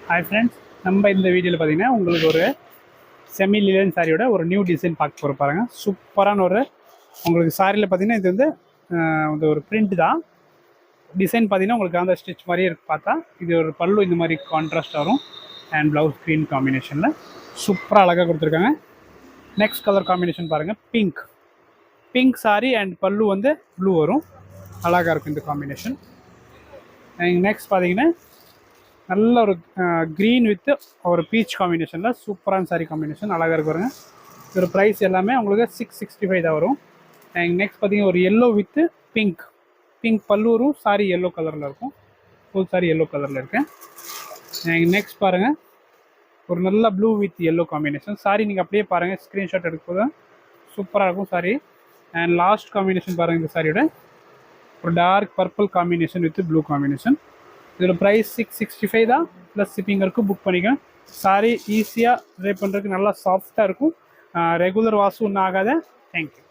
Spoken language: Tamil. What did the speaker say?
ஹாய் ஃப்ரெண்ட்ஸ், நம்ம இந்த வீடியோவில் பார்த்தீங்கன்னா உங்களுக்கு ஒரு செமி லிலன் சாரியோட ஒரு நியூ டிசைன் பார்க்க போகிற பாருங்க. சூப்பரான ஒரு உங்களுக்கு சாரியில் பார்த்தீங்கன்னா இது வந்து இது ஒரு பிரிண்ட் தான். டிசைன் பார்த்தீங்கன்னா உங்களுக்கு அந்த ஸ்டிச் மாதிரியே இருக்கு. பார்த்தா இது ஒரு பல்லு இந்த மாதிரி கான்ட்ராஸ்ட் வரும் அண்ட் ப்ளவுஸ் க்ரீன் காம்பினேஷனில் சூப்பராக அழகாக கொடுத்துருக்காங்க. நெக்ஸ்ட் கலர் காம்பினேஷன் பாருங்கள், பிங்க் சாரி அண்ட் பல்லு வந்து ப்ளூ வரும். அழகாக இருக்கும் இந்த காம்பினேஷன். நெக்ஸ்ட் பார்த்தீங்கன்னா நல்ல ஒரு க்ரீன் வித் ஒரு பீச் காம்பினேஷனில் சூப்பரான சாரி காம்பினேஷன் அழகாக இருக்கு பாருங்க. இதோட ப்ரைஸ் எல்லாமே உங்களுக்கு 665 தான் வரும். நெக்ஸ்ட் பார்த்தீங்கன்னா ஒரு எல்லோ வித்து பிங்க் பல்லூரும் சாரி எல்லோ கலரில் இருக்கும். ஃபுல் சாரி எல்லோ கலரில் இருக்கேன். நெக்ஸ்ட் பாருங்கள், ஒரு நல்ல blue with yellow combination sorry. நீங்கள் அப்படியே பாருங்கள், ஸ்க்ரீன்ஷாட் எடுக்கும்போது சூப்பராக இருக்கும் சாரி. அண்ட் லாஸ்ட் காம்பினேஷன் பாருங்கள், இந்த சாரியோட ஒரு dark purple combination with blue combination. இதில் ப்ரைஸ் 665 தான், ப்ளஸ் ஷிப்பிங் இருக்கும். புக் பண்ணிக்கோங்க. சாரி ஈஸியாக ட்ரை பண்ணுறதுக்கு நல்லா சாஃப்டாக இருக்கும். ரெகுலர் வாஷும் ஒன்றும் ஆகாத. தேங்க்யூ.